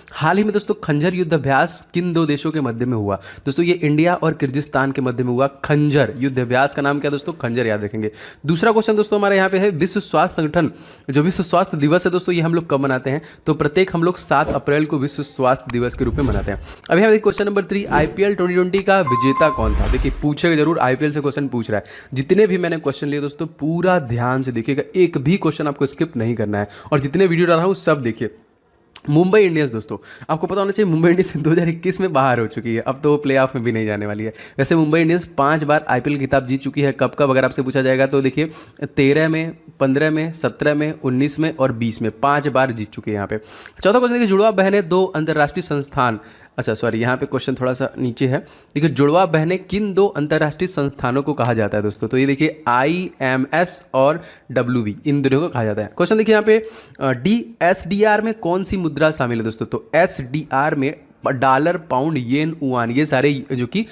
हाल ही में दोस्तों खंजर युद्ध अभ्यास किन दो देशों के मध्य में हुआ? दोस्तों ये इंडिया और किर्गिस्तान के मध्य में हुआ खंजर युद्ध अभ्यास का नाम क्या दोस्तों? खंजर, याद रखेंगे। दूसरा क्वेश्चन दोस्तों हमारे यहाँ पे है विश्व स्वास्थ्य संगठन, जो विश्व स्वास्थ्य दिवस है दोस्तों, ये हम लोग कब मनाते हैं? तो प्रत्येक हम लोग 7 अप्रैल को विश्व स्वास्थ्य दिवस के रूप में मनाते हैं। अभी हम क्वेश्चन नंबर 3, आईपीएल 2020 का विजेता कौन था? देखिए पूछेगा जरूर, आईपीएल से क्वेश्चन पूछ रहा है। जितने भी मैंने क्वेश्चन लिए दोस्तों पूरा ध्यान से देखिएगा, एक भी क्वेश्चन आपको स्किप नहीं करना है, और जितने वीडियो डाल रहा हूँ सब देखिए। मुंबई इंडियंस दोस्तों, आपको पता होना चाहिए मुंबई इंडियंस 2021 में बाहर हो चुकी है, अब तो वो प्लेऑफ में भी नहीं जाने वाली है। वैसे मुंबई इंडियंस 5 बार आईपीएल खिताब जीत चुकी है। कब कब अगर आपसे पूछा जाएगा तो देखिए 13 में, 15 में, 17 में, 19 में और 20 में 5 बार जीत चुकी है यहाँ पे। चौथा क्वेश्चन देखिए, जुड़वा बहनें 2 अंतर्राष्ट्रीय संस्थान, अच्छा सॉरी यहाँ पे क्वेश्चन थोड़ा सा नीचे है। देखिए जुड़वा बहनें किन 2 अंतर्राष्ट्रीय संस्थानों को कहा जाता है दोस्तों? तो ये देखिए IMS और WB, इन दोनों को कहा जाता है। क्वेश्चन देखिए यहाँ पे SDR में कौन सी मुद्रा शामिल है दोस्तों? तो SDR में डॉलर, पाउंड, येन, युआन, ये सारे जो कि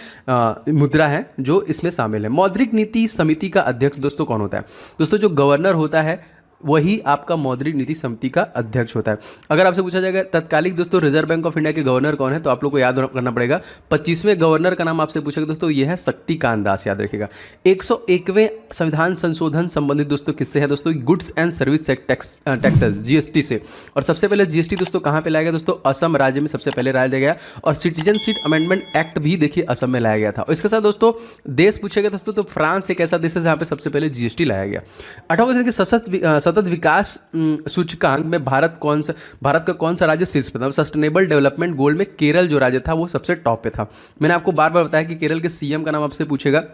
मुद्रा है जो इसमें शामिल है। मौद्रिक नीति समिति का अध्यक्ष दोस्तों कौन होता है? दोस्तों जो गवर्नर होता है वही आपका मौद्रिक नीति समिति का अध्यक्ष होता है। अगर आपसे पूछा जाएगा तत्कालिक दोस्तों रिजर्व बैंक ऑफ इंडिया के गवर्नर कौन है, तो आप लोग को याद करना पड़ेगा। 25वें गवर्नर का नाम आपसे पूछेगा दोस्तों, ये है शक्तिकांत दास, याद रखिएगा। 101वें संविधान संशोधन संबंधित दोस्तों किससे है दोस्तों? Goods and service taxes, GST से। और सबसे पहले GST दोस्तों कहाँ पे लाया गया दोस्तों? असम राज्य में सबसे पहले लाया गया। और सिटीजनशिप अमेंडमेंट एक्ट भी देखिए असम में लाया गया था। और इसके साथ दोस्तों देश पूछेगा दोस्तों, तो फ्रांस एक ऐसा देश है जहाँ पे सबसे पहले GST लाया गया। 8वां सतत विकास सूचकांक में भारत का कौन सा राज्य शीर्ष पे था? सस्टेनेबल डेवलपमेंट गोल में केरल जो राज्य था वो सबसे टॉप पे था। मैंने आपको बार बार बताया कि केरल के CM का नाम आपसे पूछेगा,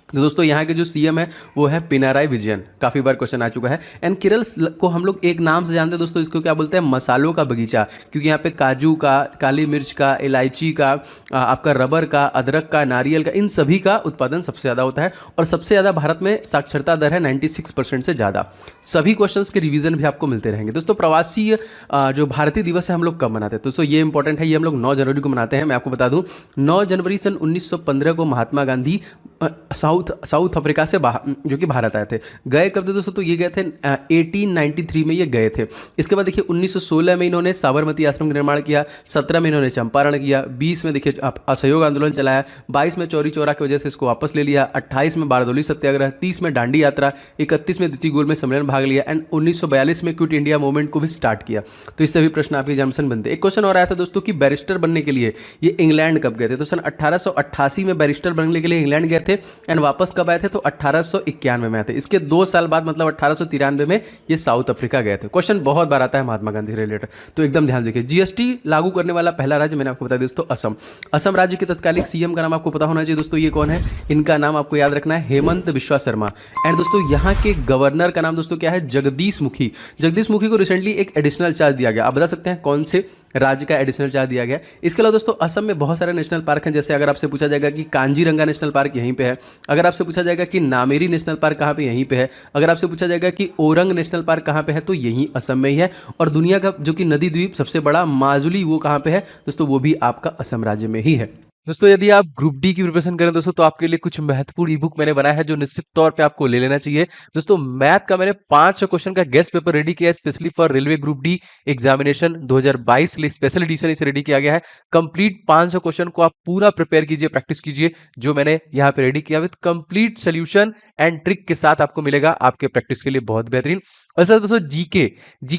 तो दोस्तों यहाँ के जो CM है वो है पिनाराई विजयन, काफ़ी बार क्वेश्चन आ चुका है। एंड केरल को हम लोग एक नाम से जानते हैं दोस्तों, इसको क्या बोलते हैं? मसालों का बगीचा, क्योंकि यहाँ पे काजू का, काली मिर्च का, इलायची का, आपका रबर का, अदरक का, नारियल का, इन सभी का उत्पादन सबसे ज़्यादा होता है। और सबसे ज़्यादा भारत में साक्षरता दर है 96% से ज़्यादा। सभी क्वेश्चन के रिविजन भी आपको मिलते रहेंगे दोस्तों। प्रवासी जो भारतीय दिवस है हम लोग कब मनाते हैं? दोस्तों ये इंपॉर्टेंट है, ये हम लोग 9 जनवरी को मनाते हैं। मैं आपको बता दूँ 9 जनवरी सन 1915 को महात्मा गांधी साउथ अफ्रीका से जो कि भारत आए थे। गए कब थे दोस्तों? तो ये गए थे 1893 में ये गए थे। इसके बाद देखिए 1916 में इन्होंने साबरमती आश्रम का निर्माण किया, 17 में इन्होंने चंपारण किया, 20 में देखिए असहयोग आंदोलन चलाया, 22 में चौरी चौरा की वजह से इसको वापस ले लिया, 28 में बारदोली सत्याग्रह, 30 में दांडी यात्रा, 31 में द्वितीय गोल में सम्मेलन भाग लिया, एंड 1942 में क्विट इंडिया मूवमेंट को भी स्टार्ट किया। तो इससे भी प्रश्न आपके एग्जामिनेशन बनते हैं। एक क्वेश्चन और आया था दोस्तों कि बैरिस्टर बनने के लिए ये इंग्लैंड कब गए थे? तो सन 1888 में बैरिस्टर बनने के लिए इंग्लैंड गए थे, एंड वापस कब आए थे? तो 1891 में आए थे। इसके 2 साल बाद मतलब 1893 में ये साउथ अफ्रीका गए थे। क्वेश्चन बहुत बार आता है महात्मा गांधी रिलेटेड, तो एकदम ध्यान देखिए। GST लागू करने वाला पहला राज्य मैंने आपको बता दिया दोस्तों, असम। असम राज्य के तत्कालिक CM का नाम आपको पता होना चाहिए दोस्तों, ये कौन है? इनका नाम आपको याद रखना है, हेमंत बिश्वा शर्मा। एंड दोस्तों यहाँ के गवर्नर का नाम दोस्तों क्या है? जगदीश मुखी। जगदीश मुखी को रिसेंटली एक एडिशनल चार्ज दिया गया। आप बता सकते हैं कौन से राज्य का एडिशनल चार्ज दिया गया? इसके अलावा दोस्तों असम में बहुत सारे नेशनल पार्क हैं। जैसे अगर आपसे पूछा जाएगा कि कांजीरंगा नेशनल पार्क यहीं पे है, अगर आपसे पूछा जाएगा कि नामेरी नेशनल पार्क कहाँ पे, यहीं पे है, अगर आपसे पूछा जाएगा कि ओरंग नेशनल पार्क कहाँ पे है, तो यहीं असम में ही है। और दुनिया का जो कि नदी द्वीप सबसे बड़ा माजुली, वो कहाँ पे है दोस्तों? वो भी आपका असम राज्य में ही है। दोस्तों यदि आप ग्रुप डी की प्रिपरेशन करें दोस्तों, तो आपके लिए कुछ महत्वपूर्ण ई-बुक मैंने बनाया है जो निश्चित तौर पे आपको ले लेना चाहिए। दोस्तों मैथ का मैंने 500 क्वेश्चन का गेस्ट पेपर रेडी किया है specially for railway group D examination 2022 के लिए स्पेशल एडिशन इसे रेडी किया गया है। कंप्लीट 500 क्वेश्चन को आप पूरा प्रिपेयर कीजिए, प्रैक्टिस कीजिए, जो मैंने यहाँ पे रेडी किया with complete solution and trick के साथ आपको मिलेगा आपके प्रैक्टिस के लिए बहुत बेहतरीन। और सर दोस्तों जीके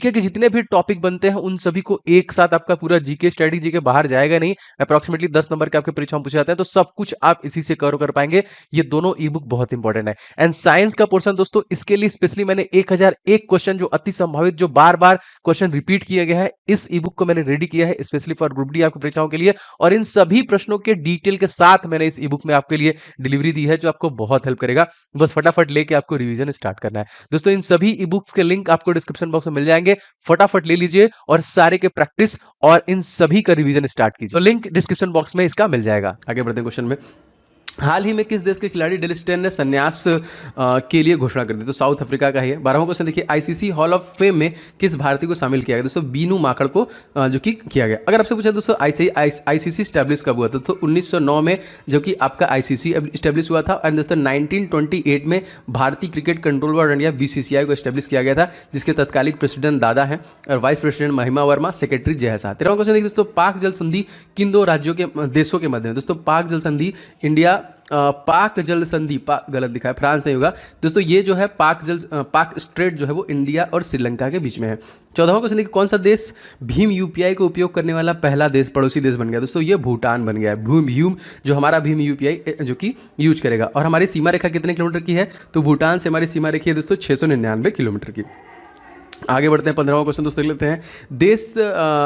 के जितने भी टॉपिक बनते हैं उन सभी को एक साथ आपका पूरा जीके स्टडी, जीके बाहर जाएगा नहीं, अप्रॉक्सीमेटली 10 नंबर के आपके परीक्षा में पूछे जाते हैं, तो सब कुछ आप इसी से कवर कर पाएंगे। ये दोनों ई बुक बहुत इंपॉर्टेंट है। एंड साइंस का पोर्शन दोस्तों, इसके लिए स्पेशली मैंने 1001 क्वेश्चन जो अति संभावित, जो बार बार क्वेश्चन रिपीट किया गया है, इस ई बुक को मैंने रेडी किया है स्पेशली फॉर ग्रुप डी आपकी परीक्षाओं के लिए। और इन सभी प्रश्नों के डिटेल के साथ मैंने इस ई बुक में आपके लिए डिलीवरी दी है जो आपको बहुत हेल्प करेगा। बस फटाफट लेके आपको रिवीजन स्टार्ट करना है। दोस्तों इन सभी ई बुक्स के लिंक आपको डिस्क्रिप्शन बॉक्स में मिल जाएंगे, फटाफट ले लीजिए और सारे के प्रैक्टिस और इन सभी का रिवीजन स्टार्ट कीजिए। तो लिंक डिस्क्रिप्शन बॉक्स में इसका मिल जाएगा। आगे बढ़ते हैं क्वेश्चन में। हाल ही में किस देश के खिलाड़ी डेल स्टेन ने संन्यास के लिए घोषणा कर दी? तो साउथ अफ्रीका का ही है। 12वां क्वेश्चन देखिए, आईसीसी हॉल ऑफ फेम में किस भारतीय को शामिल किया गया? दोस्तों बीनू माकड़ को जो कि किया गया। अगर आपसे पूछा दोस्तों आईसीसी स्टैब्लिश कब हुआ था? तो 1909 में जो कि आपका आईसीसी स्टैब्लिश हुआ था। एंड दोस्तों 1928 में भारतीय cricket control board India BCCI को स्टैब्लिश किया गया था, जिसके तत्कालिक प्रेसिडेंट दादा हैं और वाइस प्रेसिडेंट महिमा वर्मा, सेक्रेटरी जय शाह। 13वां क्वेश्चन देखिए दोस्तों, पाक जल संधि किन दो राज्यों के देशों के मध्य है? दोस्तों पाक जल संधि इंडिया पाक जल संधि, गलत लिखा है, फ्रांस नहीं होगा दोस्तों। ये जो है पाक स्ट्रेट जो है वो इंडिया और श्रीलंका के बीच में है। 14वां क्वेश्चन देखिए, कौन सा देश भीम यूपीआई को उपयोग करने वाला पहला देश, पड़ोसी देश बन गया? दोस्तों ये भूटान बन गया है। भीम जो हमारा भीम यूपीआई जो कि यूज करेगा। और हमारी सीमा रेखा कितने किलोमीटर की है? तो भूटान से हमारी सीमा रेखा है दोस्तों 699 किलोमीटर की। आगे बढ़ते हैं, 15वां क्वेश्चन दोस्तों लेते हैं।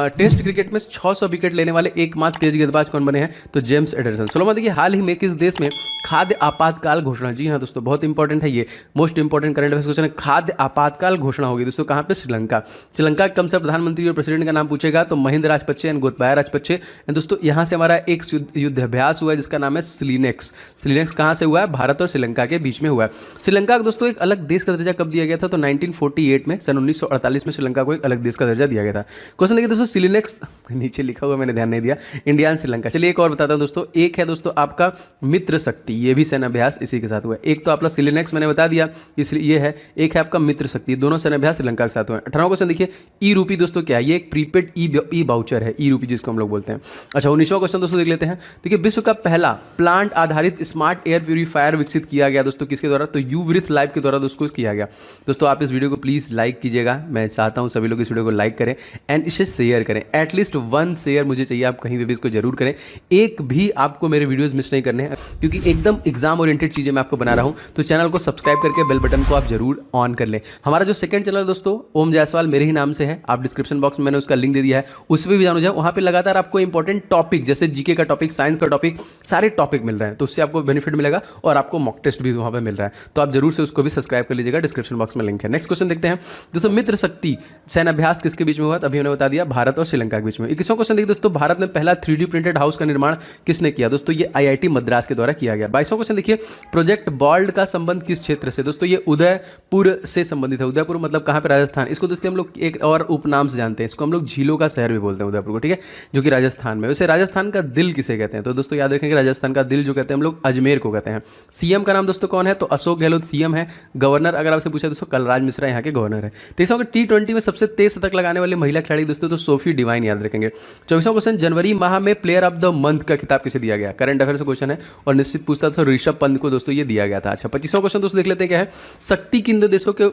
टेस्ट क्रिकेट में 600 विकेट लेने वाले एकमात्र तेज गेंदबाज कौन बने हैं? तो जेम्स एडरसन। 16वां देखिए, हाल ही में किस देश में खाद्य आपातकाल घोषणा? जी हाँ दोस्तों, बहुत इंपॉर्टेंट है ये, most important current affairs question है। खाद्य आपातकाल घोषणा होगी दोस्तों कहाँ पे? श्रीलंका। श्रीलंका के कम से प्रधानमंत्री और प्रेसिडेंट का नाम पूछेगा तो महिंदा राजपक्षे एंड गोतबाया राजपक्षे। दोस्तों यहाँ से हमारा एक युद्धाभ्यास हुआ है जिसका नाम है सिलिनेक्स। सिलिनेक्स कहाँ से हुआ है? भारत और श्रीलंका के बीच में हुआ है। श्रीलंका को दोस्तों एक अलग देश का दर्जा कब दिया गया था? तो 1948 में, सन 1948 में श्रीलंका को एक अलग देश का दर्जा दिया गया था। क्वेश्चन देखिए दोस्तों, सिलिनेक्स नीचे लिखा हुआ मैंने ध्यान नहीं दिया, इंडिया एंड श्रीलंका। चलिए एक और बताता हूं दोस्तों। एक है दोस्तों आपका मित्र शक्ति, ये भी सैन्य अभ्यास इसी के साथ हुआ है। एक तो आपका सिलिनेक्स मैंने बता दिया, इसलिए ये है। एक है आपका मित्र शक्ति, दोनों सैन्य अभ्यास श्रीलंका के साथ हुए हैं। 18वां क्वेश्चन देखिए, ई रूपी दोस्तों क्या है? ये एक प्रीपेड ई बाउचर है, ई रूपी जिसको हम लोग बोलते हैं। अच्छा 19वां क्वेश्चन दोस्तों देख लेते हैं। देखिए विश्व का पहला प्लांट आधारित स्मार्ट एयर प्यूरीफायर विकसित किया गया दोस्तों किसके द्वारा? तो यू वृथ लाइव के द्वारा दोस्तों किया गया। दोस्तों आप इस वीडियो को प्लीज लाइक कीजिएगा, मैं चाहता हूं सभी लोग इस वीडियो को लाइक करें एंड इसे शेयर करें। एटलीस्ट 1 शेयर मुझे चाहिए, आप कहीं पे भी इसको जरूर करें। एक भी आपको मेरे वीडियोस मिस नहीं करने हैं क्योंकि एकदम एग्जाम ओरिएंटेड चीजें मैं आपको बना रहा हूं। तो चैनल को सब्सक्राइब करके बेल बटन को आप जरूर ऑन कर लें। हमारा जो सेकंड चैनल दोस्तों ओम जायसवाल मेरे ही नाम से है, आप डिस्क्रिप्शन बॉक्स में मैंने उसका लिंक दे दिया है, उस पर भी जानो जाओ। वहां पे लगातार आपको इंपॉर्टेंट टॉपिक जैसे जीके का टॉपिक, साइंस का टॉपिक, सारे टॉपिक मिल रहे हैं, तो उससे आपको बेनिफिट मिलेगा और आपको मॉक टेस्ट भी वहां पर मिल रहा है। तो आप जरूर से उसको भी सब्सक्राइब कर लीजिएगा, डिस्क्रिप्शन बॉक्स में लिंक है। नेक्स्ट क्वेश्चन देखते हैं दोस्तों, मित्र शक्ति सैन्य अभ्यास किसके बीच में हुआ? अभी हमने बता दिया भारत और श्रीलंका के बीच में। 21वां क्वेश्चन देखिए दोस्तों, भारत में पहला 3D प्रिंटेड हाउस का निर्माण किसने किया? दोस्तों ये आईआईटी मद्रास के द्वारा किया गया। 22वां क्वेश्चन देखिए, प्रोजेक्ट बॉल्ड का संबंध किस क्षेत्र से? दोस्तों ये उदयपुर से संबंधित है। उदयपुर मतलब कहाँ पे? राजस्थान। इसको दोस्तों हम लोग एक और उपनाम से जानते हैं, इसको हम लोग झीलों का शहर भी बोलते हैं उदयपुर को, ठीक है, जो कि राजस्थान में। वैसे राजस्थान का दिल किसे कहते हैं? तो दोस्तों याद रखेंगे, राजस्थान का दिल जो कहते हैं हम लोग अजमेर को कहते हैं। सीएम का नाम दोस्तों कौन है? तो अशोक गहलोत सीएम है। गवर्नर अगर आपसे पूछा दोस्तों, कलराज मिश्रा यहाँ के गवर्नर है। 23वां T20 में सबसे तेज शतक लगाने वाली महिला खिलाड़ी दोस्तों तो सोफी डिवाइन याद रखेंगे। 24वां क्वेश्चन, जनवरी माह में प्लेयर ऑफ द मंथ का खिताब किसे दिया गया? करंट अफेयर से क्वेश्चन है और निश्चित पूछता था, ऋषभ पंत को दोस्तों ये दिया गया था। अच्छा 25वां क्वेश्चन दोस्तों देख लेते हैं क्या है। शक्ति किन दो देशों के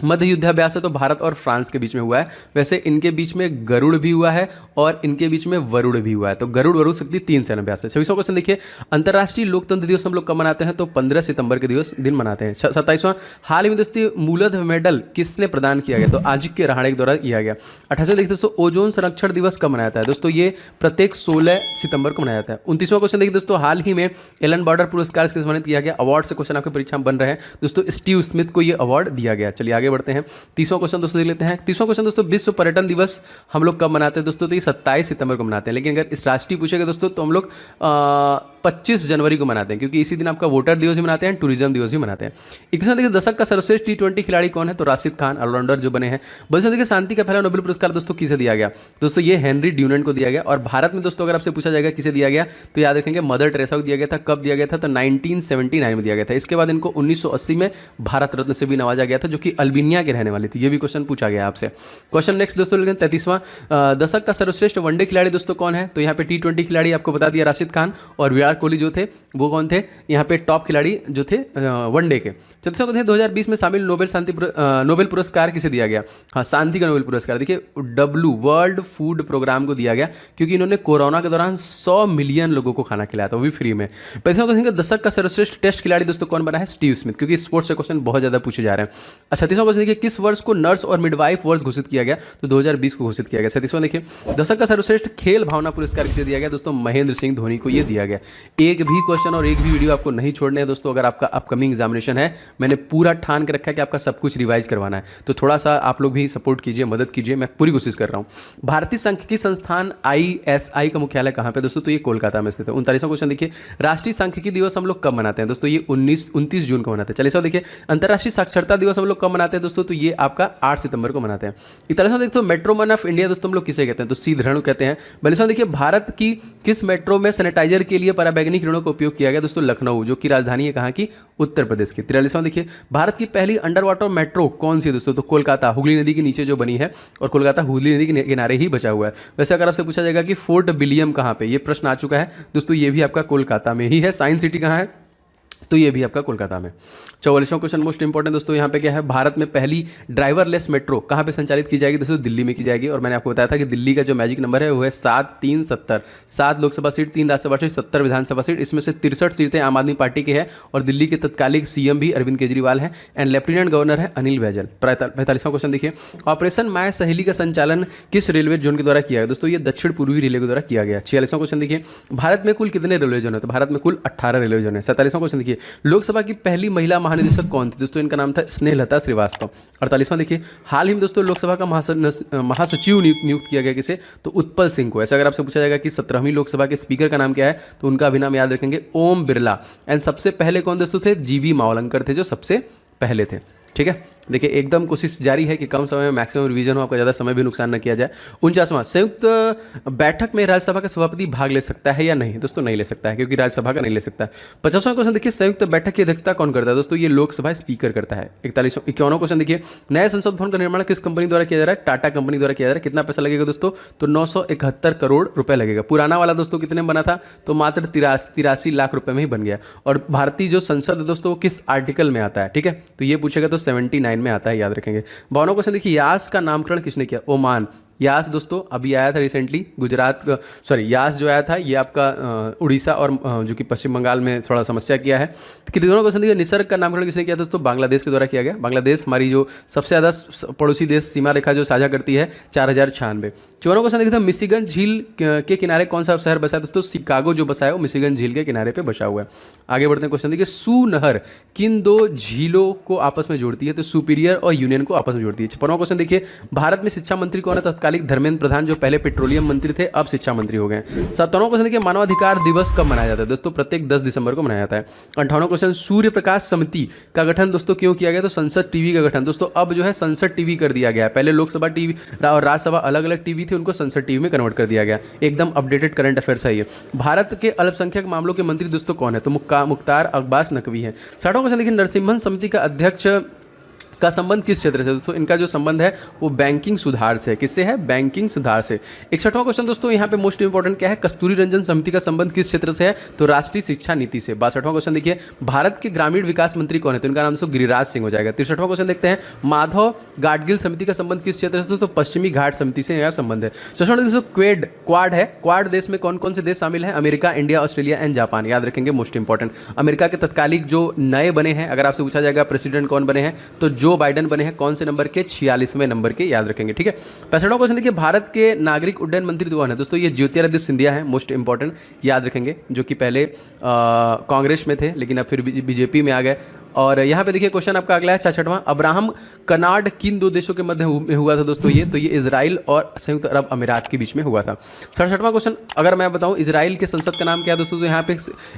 मध्य युद्धाभ्यास है? तो भारत और फ्रांस के बीच में हुआ है। वैसे इनके बीच में गरुड़ भी हुआ है और इनके बीच में वरुड़ भी हुआ है। तो गरुड़ वरुड़ शक्ति 3 सैन्य अभ्यास है। 26वां क्वेश्चन देखिए, अंतर्राष्ट्रीय लोकतंत्र दिवस हम लोग कब मनाते हैं? तो 15 सितंबर के दिन मनाते हैं। 27वां, हाल ही में दोस्तों मूलध मेडल किसने प्रदान किया गया? तो आजिक के रहाणे के द्वारा किया गया। 28वां देखिए दोस्तों, ओजोन संरक्षण दिवस कब मनाया जाता है? दोस्तों ये प्रत्येक 16 सितंबर को मनाया जाता है। 29वां क्वेश्चन देखिए दोस्तों, हाल ही में एलन बॉर्डर पुरस्कार से सम्मानित किया गया। अवार्ड से क्वेश्चन आपके परीक्षा में बन रहे हैं दोस्तों, स्टीव स्मिथ को ये अवार्ड दिया गया। चलिए आगे बढ़ते हैं। 30वां क्वेश्चन दोस्तों देख लेते हैं। 30वां क्वेश्चन दोस्तों, विश्व पर्यटन दिवस हम लोग कब मनाते हैं? दोस्तों तो ये 27 सितंबर को मनाते हैं, लेकिन अगर इस राष्ट्रीय पूछेगा दोस्तों तो हम लोग 25 जनवरी को मनाते हैं, क्योंकि इसी दिन आपका वोटर दिवस भी मनाते हैं, टूरिज्म दिवस भी मनाते हैं। 31वां देखिए, दशक का सर्वश्रेष्ठ T20 खिलाड़ी कौन है? तो राशिद खान ऑलराउंडर जो बने हैं। 32वां देखिए, शांति का पहला नोबेल पुरस्कार दोस्तों किसे दिया गया? दोस्तों ये हेनरी ड्यूनेंट को दिया गया। और भारत में दोस्तों अगर आपसे पूछा जाएगा किसे दिया गया, तो याद रखेंगे मदर टेरेसा को दिया गया था। कब दिया गया था? तो 1979 में दिया गया था। इसके बाद इनको 1980 में भारत रत्न से भी नवाजा गया था, जो कि अल्बेनिया के रहने वाली थी। ये भी क्वेश्चन पूछा गया आपसे। क्वेश्चन नेक्स्ट दोस्तों लेकिन 33वां, दशक का सर्वश्रेष्ठ वनडे खिलाड़ी दोस्तों कौन है? तो यहाँ पे T20 खिलाड़ी आपको बता दिया राशिद खान, और विराट कोहली जो थे वो कौन थे? यहाँ पे टॉप खिलाड़ी जो थे वनडे के। 34वां को 2020 में शामिल नोबेल पुरस्कार किसे दिया गया? हाँ, शांति का नोबेल पुरस्कार देखिए वर्ल्ड फूड प्रोग्राम को दिया गया, क्योंकि इन्होंने कोरोना के दौरान 100 मिलियन लोगों को खाना खिलाया था, वो भी फ्री में। 35वां को दशक का सर्वश्रेष्ठ टेस्ट खिलाड़ी दोस्तों कौन बना है? स्टीव स्मिथ, क्योंकि स्पोर्ट्स से क्वेश्चन बहुत ज्यादा पूछे जा रहे हैं। 36वां क्वेश्चन देखिए, किस वर्ष को नर्स और मिडवाइफ वर्ष घोषित किया गया? तो 2020 को घोषित किया गया। 37वां देखिए, दशक का सर्वश्रेष्ठ खेल भावना पुरस्कार किसे दिया गया? दोस्तों महेंद्र सिंह धोनी को ये दिया गया। एक भी क्वेश्चन और एक भी वीडियो आपको नहीं छोड़ने हैं दोस्तों। अगर आपका अपकमिंग एग्जामिनेशन है, मैंने पूरा ठान के रखा है कि आपका सब कुछ रिवाइज करवाना है, तो थोड़ा सा आप लोग भी सपोर्ट कीजिए, मदद कीजिए, मैं पूरी कोशिश कर रहा हूँ। भारतीय सांख्यिकी संस्थान ISI का मुख्यालय कहाँ पे दोस्तों? तो ये कोलकाता में स्थित है। 39वां क्वेश्चन देखिए, राष्ट्रीय सांख्यिकी दिवस हम लोग कब मनाते हैं दोस्तों? ये 29 जून को मनाते हैं। 40वां देखिए, अंतर्राष्ट्रीय साक्षरता दिवस हम लोग कब मनाते हैं दोस्तों? तो ये आपका 8 सितंबर को मनाते हैं। 41वां देखो, मेट्रोमैन ऑफ इंडिया दोस्तों हम लोग किसे कहते हैं? तो सी धरणु कहते हैं। 42वां देखिए, भारत की किस मेट्रो में सैनिटाइजर के लिए पराबैंगनी किरणों का उपयोग किया गया दोस्तों? लखनऊ, जो कि राजधानी है कहाँ की? उत्तर प्रदेश की। 43वां देखिए, भारत की पहली अंडर वाटर मेट्रो कौन सी है दोस्तों? तो कोलकाता, हुगली नदी के नीचे जो बनी है, और कोलकाता हुगली नदी के किनारे ही बचा हुआ है। वैसे अगर आपसे पूछा जाएगा कि फोर्ट विलियम कहाँ पे, ये प्रश्न आ चुका है दोस्तों, ये भी आपका कोलकाता में ही है। साइंस सिटी कहाँ है? तो ये भी आपका कोलकाता में। 44वां क्वेश्चन मोस्ट इंपॉर्टेंट दोस्तों, यहाँ पे क्या है? भारत में पहली ड्राइवरलेस मेट्रो कहाँ पे संचालित की जाएगी दोस्तों? दिल्ली में की जाएगी। और मैंने आपको बताया था कि दिल्ली का जो मैजिक नंबर है वो है 7370। 7 लोकसभा सीट, 3 राज्यसभा सीट, 70 विधानसभा सीट, इसमें से 63 सीटें आम आदमी पार्टी की है। और दिल्ली के तत्कालिक CM भी अरविंद केजरीवाल है, एंड लेफ्टिनेंट गवर्नर है अनिल बैजल। 45वां क्वेश्चन देखिए, ऑपरेशन माय सहेली का संचालन किस रेलवे जोन के द्वारा किया गया दोस्तों? ये दक्षिण पूर्वी रेलवे के द्वारा किया गया। 46वां क्वेश्चन देखिए, भारत में कुल कितने रेलवे जोन है? तो भारत में कुल 18 रेलवे जोन है। 47वां क्वेश्चन देखिए, लोकसभा की पहली महिला महानिदेशक कौन थी दोस्तों? इनका नाम था स्नेहलता श्रीवास्तव। 48वां देखिए, हाल ही में दोस्तों लोकसभा का महासचिव नियुक्त किया गया किसे? तो उत्पल सिंह को। ऐसा अगर आपसे पूछा जाएगा कि 17वीं लोकसभा के स्पीकर का नाम क्या है, तो उनका भी नाम याद रखेंगे, ओम बिरला। एंड सबसे पहले कौन दोस्तों थे? GV मावलंकर थे जो सबसे पहले थे। ठीक है, देखिए एकदम कोशिश जारी है कि कम समय में मैक्सिमम रिवीजन हो, आपका ज़्यादा समय भी नुकसान न किया जाए। 49वां, संयुक्त बैठक में राज्यसभा का सभापति भाग ले सकता है या नहीं? दोस्तों नहीं ले सकता है, क्योंकि राज्यसभा का नहीं ले सकता है। 50वां क्वेश्चन देखिए, संयुक्त बैठक की अध्यक्षता कौन करता है दोस्तों? ये लोकसभा स्पीकर करता है। 51वां क्वेश्चन देखिए, नए संसद भवन का निर्माण किस कंपनी द्वारा किया जा रहा है? टाटा कंपनी द्वारा किया जा रहा है। कितना पैसा लगेगा दोस्तों? तो 971 करोड़ रुपए लगेगा। पुराना वाला दोस्तों कितने में बना था? तो मात्र 83 लाख रुपए में ही बन गया। और भारतीय जो संसद है दोस्तों, किस आर्टिकल में आता है? ठीक है, तो ये पूछेगा तो 79 में आता है, याद रखेंगे। 52वां क्वेश्चन देखिए, यास का नामकरण किसने किया? ओमान। यास दोस्तों अभी आया था रिसेंटली, यास जो आया था ये आपका उड़ीसा और जो कि पश्चिम बंगाल में थोड़ा समस्या किया है। तो दोनों क्वेश्चन देखिए, निसर्ग का नामकरण किसने किया दोस्तों? बांग्लादेश के द्वारा किया गया। बांग्लादेश हमारी जो सबसे ज़्यादा पड़ोसी देश सीमा रेखा जो साझा करती है, 4096। 54वां क्वेश्चन देखिए, मिशिगन झील के किनारे कौन सा शहर बसा है दोस्तों? शिकागो जो बसा है वो मिशिगन झील के किनारे पे बसा हुआ है। आगे बढ़ते हैं, क्वेश्चन देखिए, सू नहर किन दो झीलों को आपस में जोड़ती है? तो सुपीरियर और यूनियन को आपस में जोड़ती है। 56वां क्वेश्चन देखिए, भारत में शिक्षा मंत्री कौन है? तत्कालिक धर्मेंद्र प्रधान, जो पहले पेट्रोलियम मंत्री थे, अब शिक्षा मंत्री हो गए। 57वां क्वेश्चन देखिए, मानवाधिकार दिवस कब मनाया जाता है दोस्तों? प्रत्येक 10 दिसंबर को मनाया जाता है। 58वां क्वेश्चन, सूर्य प्रकाश समिति का गठन दोस्तों क्यों किया गया? तो संसद टीवी का गठन दोस्तों, अब जो है संसद टीवी कर दिया गया है। पहले लोकसभा टीवी और राज्यसभा अलग अलग टीवी थे, उनको संसद टीवी में कन्वर्ट कर दिया गया। एकदम अपडेटेड करंट अफेयर्स है ये। भारत के अल्पसंख्यक मामलों के मंत्री दोस्तों कौन है? तो मुख्तार अब्बास नकवी है। 60वां क्वेश्चन देखिए, नरसिम्हन समिति का अध्यक्ष का संबंध किस क्षेत्र से दोस्तों? इनका जो संबंध है वो बैंकिंग सुधार से। किससे है? बैंकिंग सुधार से। 61वां क्वेश्चन दोस्तों यहाँ पे मोस्ट इंपॉर्टेंट क्या है? कस्तूरी रंजन समिति का संबंध किस क्षेत्र से है? तो राष्ट्रीय शिक्षा नीति से। 62वां क्वेश्चन देखिए, भारत के ग्रामीण विकास मंत्री कौन है? तो इनका नाम दोस्तों गिरिराज सिंह हो जाएगा। 63वां क्वेश्चन देखते हैं, माधव गाडगिल समिति का संबंध किस क्षेत्र से? तो पश्चिमी घाट समिति से यह संबंध है। 64वां दोस्तों क्वाड है। क्वाड देश में कौन कौन से देश शामिल हैं? America, India, Australia and Japan. याद रखेंगे, मोस्ट इंपॉर्टेंट। अमेरिका के तत्कालिक जो नए बने हैं, अगर आपसे पूछा जाएगा प्रेसिडेंट कौन बने हैं, तो जो बाइडन बने हैं। कौन से नंबर के? 46वें नंबर के, याद रखेंगे। ठीक है, 65वां क्वेश्चन देखिए, भारत के नागरिक उड्डयन मंत्री कौन है दोस्तों? ये ज्योतिरादित्य सिंधिया है, मोस्ट इंपॉर्टेंट, याद रखेंगे, जो कि पहले कांग्रेस में थे लेकिन अब फिर बीजेपी में आ गए। और यहाँ पे देखिए क्वेश्चन आपका अगला है 66वां, अब्राहम कनाड किन दो देशों के मध्य में हुआ था दोस्तों? ये इजराइल और संयुक्त अरब अमीरात के बीच में हुआ था। 67वां क्वेश्चन अगर मैं बताऊँ, इजराइल के संसद का नाम क्या है दोस्तों? तो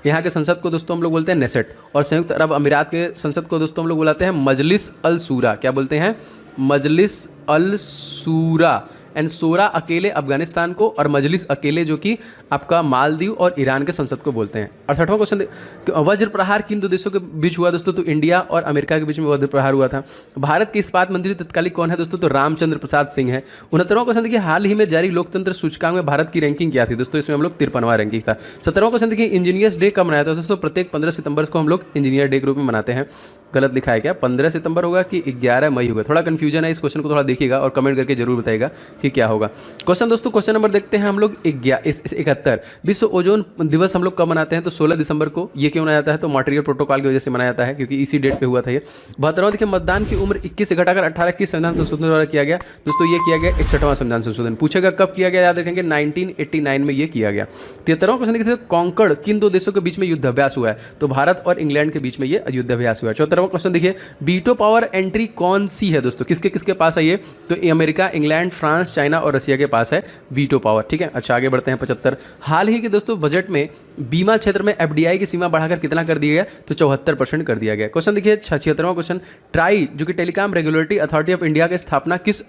यहाँ के संसद को दोस्तों हम लोग बोलते हैं नेसेट, और संयुक्त अरब अमीरात के संसद को दोस्तों हम लोग बुलाते हैं मजलिस अल सूरा। क्या बोलते हैं? मजलिस अल सूरा। एंड सूरा अकेले अफगानिस्तान को, और मजलिस अकेले जो कि आपका मालदीव और ईरान के संसद को बोलते हैं। 68वां क्वेश्चन, वज्र प्रहार किन दो देशों के बीच हुआ दोस्तों? तो इंडिया और अमेरिका के बीच में वज्र प्रहार हुआ था। भारत के इस्पात मंत्री तत्कालिक कौन है दोस्तों? तो रामचंद्र प्रसाद सिंह है। 69वां क्वेश्चन देखिए, हाल ही में जारी लोकतंत्र सूचकांक में भारत की रैंकिंग क्या थी दोस्तों? इसमें हम लोग 53वां रैंकिंग था। 70वां क्वेश्चन देखिए, इंजीनियर्स डे कब मनाया था दोस्तों? प्रत्येक 15 सितंबर को हम लोग इंजीनियर डे के रूप में मनाते हैं। गलत लिखा है क्या? 15 सितंबर होगा कि 11 मई होगा? थोड़ा कंफ्यूजन है, इस क्वेश्चन को थोड़ा देखिएगा और कमेंट करके जरूर बताइएगा कि कि क्या होगा। क्वेश्चन दोस्तों, क्वेश्चन नंबर देखते हैं हम लोग 71। विश्व ओजोन दिवस हम लोग कब मनाते हैं? तो 16 दिसंबर को। ये क्यों मनाया जाता है? तो मॉन्ट्रियल प्रोटोकॉल की वजह से मनाया जाता है, क्योंकि इसी डेट पे हुआ था ये। 72वां देखिए, मतदान की उम्र 21 से घटाकर 18 किस संविधान संशोधन द्वारा किया गया? दोस्तों ये किया गया 61वां संविधान संशोधन। पूछेगा कब किया गया, याद रखेंगे 1989 में ये किया गया। 73वां क्वेश्चन देखिए, कॉन्कर्ड किन दो देशों के बीच में युद्धाभ्यास हुआ है? तो भारत और इंग्लैंड के बीच में ये युद्धाभ्यास हुआ है। 74वां क्वेश्चन देखिए, वीटो पावर एंट्री कौन सी है दोस्तों? किसके किसके पास है ये? तो अमेरिका, इंग्लैंड, फ्रांस, चाइना और रशिया के पास है वीटो पावर। ठीक है, अच्छा आगे बढ़ते हैं। 75, हाल ही के दोस्तों बजट में बीमा क्षेत्र में एफडीआई की सीमा बढ़ाकर कितना कर दिया गया? तो 74% कर दिया गया। क्वेश्चन देखिए 76वां क्वेश्चन, ट्राई जो कि telecom regulatory authority of India की स्थापना किस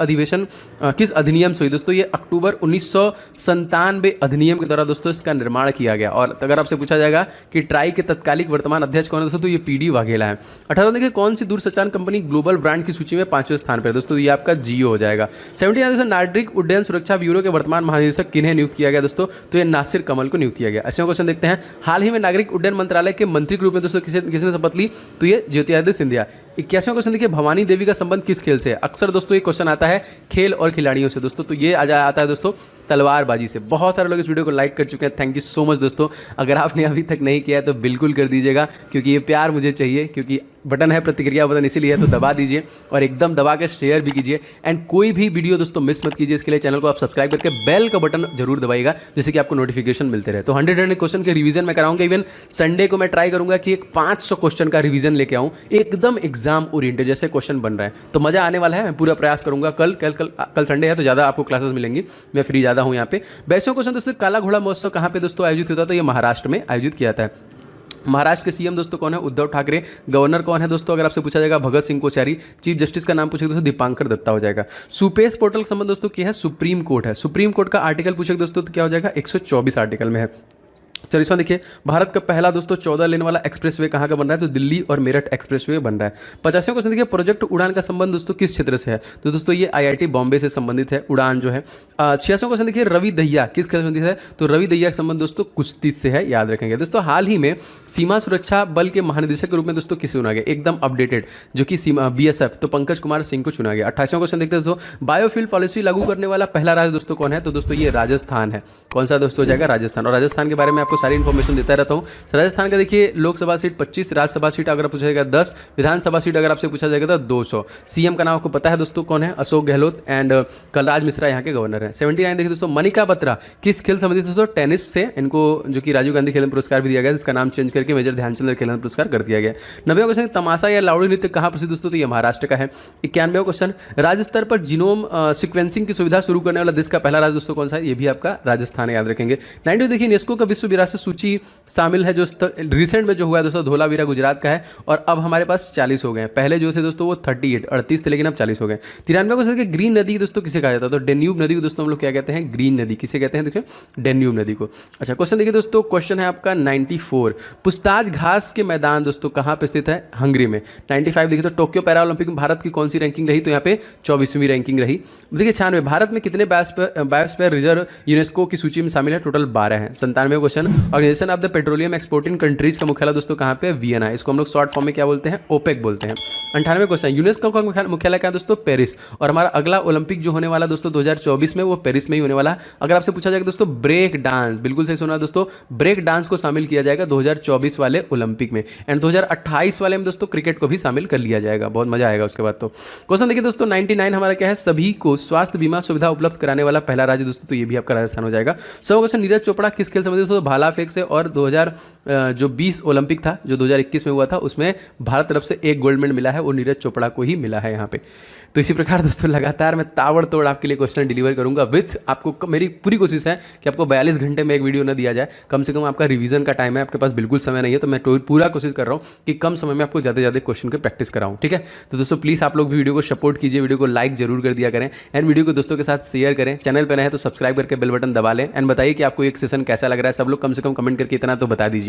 अधिनियम से हुई? दोस्तों ये अक्टूबर 1997 अधिनियम के द्वारा दोस्तों इसका निर्माण किया गया। और अगर आपसे पूछा जाएगा कि ट्राई के तत्कालिक वर्तमान अध्यक्ष कौन है दोस्तों, तो ये पीडी वाघेला है। 18वां देखिए, कौन सी दूरसंचार कंपनी ग्लोबल ब्रांड की सूची में 5वें स्थान पर है? दोस्तों ये आपका जियो हो जाएगा। 79 नागरिक उड्डयन सुरक्षा ब्यूरो के वर्तमान महानिदेशक किन्हें नियुक्त किया गया दोस्तों? तो ये नासिर कमल को नियुक्त किया गया। 80वां क्वेश्चन देखते हैं, हाल ही में नागरिक उड्डयन मंत्रालय के मंत्री के रूप में दोस्तों किसने शपथ ली? तो ये ज्योतिरादित्य सिंधिया। 81वां क्वेश्चन देखिए, भवानी देवी का संबंध किस खेल से है? अक्सर दोस्तों ये क्वेश्चन आता है खेल और खिलाड़ियों से दोस्तों, तो ये आता है दोस्तों तलवारबाजी से। बहुत सारे लोग इस वीडियो को लाइक कर चुके हैं, थैंक यू सो मच दोस्तों। अगर आपने अभी तक नहीं किया है तो बिल्कुल कर दीजिएगा, क्योंकि ये प्यार मुझे चाहिए, क्योंकि बटन है प्रतिक्रिया बटन इसीलिए है, तो दबा दीजिए और एकदम दबा के शेयर भी कीजिए। एंड कोई भी वीडियो दोस्तों मिस मत कीजिए, इसके लिए चैनल को आप सब्सक्राइब करके बेल का बटन जरूर दबाइएगा, जिससे कि आपको नोटिफिकेशन मिलते रहे। तो 100 क्वेश्चन के रिवीजन मैं कराऊंगा। इवन संडे को मैं ट्राई करूंगा कि एक 500 क्वेश्चन का रिवीजन लेके आऊँ, एकदम एग्जाम ओरिएंटेड जैसे क्वेश्चन बन रहे हैं, तो मजा आने वाला है। मैं पूरा प्रयास करूंगा। कल संडे है तो ज़्यादा आपको क्लासेस मिलेंगी, मैं फ्री ज़्यादा हूँ यहाँ पे। 22वां क्वेश्चन दोस्तों, काला घोड़ा महोत्सव कहाँ पे दोस्तों आयोजित होता है? तो ये महाराष्ट्र में आयोजित किया जाता है। महाराष्ट्र के सीएम दोस्तों कौन है? उद्धव ठाकरे। गवर्नर कौन है दोस्तों? अगर आपसे पूछा जाएगा भगत सिंह कोश्यारी। चीफ जस्टिस का नाम पूछेगा दोस्तों दीपांकर दत्ता हो जाएगा। सुपेस पोर्टल का संबंध दोस्तों क्या है? सुप्रीम कोर्ट है। सुप्रीम कोर्ट का आर्टिकल पूछेगा दोस्तों तो क्या हो जाएगा? 124 आर्टिकल में है। 40वां देखिए, भारत का पहला दोस्तों 14 लेन वाला एक्सप्रेसवे कहाँ का बन रहा है? तो दिल्ली और मेरठ एक्सप्रेसवे बन रहा है। 50वां क्वेश्चन देखिए, प्रोजेक्ट उड़ान का संबंध दोस्तों किस क्षेत्र से है? तो दोस्तों ये आईआईटी बॉम्बे से संबंधित है उड़ान जो है। 86वां क्वेश्चन देखिए, रवि दहिया किस खेल से संबंधित है? तो रवि दहिया का संबंध दोस्तों कुश्ती से है, याद रखेंगे दोस्तों। हाल ही में सीमा सुरक्षा बल के महानिदेशक के रूप में दोस्तों किसे चुना गया? एकदम अपडेटेड जो कि सीमा बीएसएफ, तो पंकज कुमार सिंह को चुना गया। 28वां क्वेश्चन देखते हैं दोस्तों, बायोफ्यूल पॉलिसी लागू करने वाला पहला राज्य दोस्तों कौन है? तो दोस्तों ये राजस्थान है। कौन सा दोस्तों हो जाएगा? राजस्थान। और राजस्थान के बारे में आपको सारी इन्फॉर्मेशन देता रहता हूँ। राजस्थान का देखिए, लोकसभा सीट 25, राज्यसभा सीट अगर पूछा जाएगा 10, विधानसभा सीट अगर आपसे पूछा जाएगा तो 200। सीएम का नाम आपको पता है दोस्तों कौन है? अशोक गहलोत। एंड कलराज मिश्रा यहाँ के गवर्नर हैं। 79 देखिए दोस्तों, मनिका बत्रा किस खेल संबंधित दोस्तों? टेनिस से। इनको जो कि राजीव गांधी खेल पुरस्कार भी दिया गया, जिसका नाम चेंज करके मेजर ध्यानचंद खेल पुरस्कार कर दिया गया। 90वां क्वेश्चन, तमाशा या लावड़ी नृत्य कहाँ प्रसिद्ध दोस्तों? तो ये महाराष्ट्र का है। 91वां क्वेश्चन, राज्य स्तर पर जीनोम सिक्वेंसिंग की सुविधा शुरू करने वाला देश का पहला राज्य दोस्तों कौन सा है? ये भी आपका राजस्थान है, याद रखेंगे। 92 देखिए, यूनेस्को का विश्व विरासत सूची शामिल है जो रिसेंट में जो हुआ है दोस्तों, धोलावीरा गुजरात का है। और अब हमारे पास 40 हो गए हैं। पहले जो थे दोस्तों वो 38 थे, लेकिन अब 40 हो गए। 93वां क्वेश्चन, ग्रीन नदी दोस्तों किसे कहा जाता है? तो डेन्यूब नदी को दोस्तों हम लोग क्या कहते हैं? ग्रीन नदी। किसे कहते हैं? देखिए डेन्यूब नदी को। अच्छा क्वेश्चन देखिए दोस्तों, क्वेश्चन है आपका 94, पुछताछ घास के मैदान दोस्तों कहाँ पे स्थित है? हंगरी में। 95 देखिए तो टोक्यो पैरा ओलंपिक में भारत की कौन सी रैंकिंग रही? तो यहाँ पे 24वीं रैंकिंग रही। देखिए 96, भारत में कितने बायोस्फीयर रिजर्व यूनेस्को की सूची में शामिल है? टोटल 12 है। 97वां question, Organization of the Petroleum Exporting Countries का मुख्यालय दोस्तों कहाँ पे? वियना। इसको हम लोग शॉर्ट फॉर्म में क्या बोलते हैं? ओपेक बोलते हैं। 98वां क्वेश्चन, यूनेस्को का मुख्यालय क्या है दोस्तों? पेरिस। और हमारा अगला ओलंपिक जो होने वाला दोस्तों 2024 में, वो पेरिस में ही होने वाला है। अगर आपसे पूछा जाएगा दोस्तों ब्रेक डांस, बिल्कुल सही सुना दोस्तों, ब्रेक डांस को शामिल किया जाएगा 2024 वाले ओलंपिक में। एंड 2028 वाले में दोस्तों क्रिकेट को भी शामिल कर लिया जाएगा। बहुत मजा आएगा उसके बाद। तो क्वेश्चन देखिए दोस्तों 99 हमारा क्या है? सभी को स्वास्थ्य बीमा सुविधा उपलब्ध कराने वाला पहला राज्य दोस्तों, तो ये भी आपका राजस्थान हो जाएगा। 100वां क्वेश्चन, नीरज चोपड़ा किस खेल संबंधित दोस्तों? भाला फेंक से। और 2020 ओलंपिक था जो 2021 में हुआ था, उसमें भारत तरफ से एक गोल्ड मेडल मिला है, वो नीरज चोपड़ा को ही मिला है यहाँ पे। तो इसी प्रकार दोस्तों लगातार मैं ताबड़तोड़ आपके लिए क्वेश्चन डिलीवर करूंगा विथ आपको। मेरी पूरी कोशिश है कि आपको 42 घंटे में एक वीडियो न दिया जाए। कम से कम आपका रिवीजन का टाइम है, आपके पास बिल्कुल समय नहीं है, तो मैं पूरा कोशिश कर रहा हूँ कि कम समय में आपको ज़्यादा से ज़्यादा क्वेश्चन की प्रैक्टिस कराऊँ। ठीक है, तो दोस्तों प्लीज़ आप लोग भी वीडियो को सपोर्ट कीजिए, वीडियो को लाइक जरूर कर दिया करें, एंड वीडियो को दोस्तों के साथ शेयर करें। चैनल पर नए हैं तो सब्सक्राइब करके बेल बटन दबा लें, एंड बताइए कि आपको एक सेशन कैसा लग रहा है। सब लोग कम से कम कमेंट करके इतना तो बता दीजिए।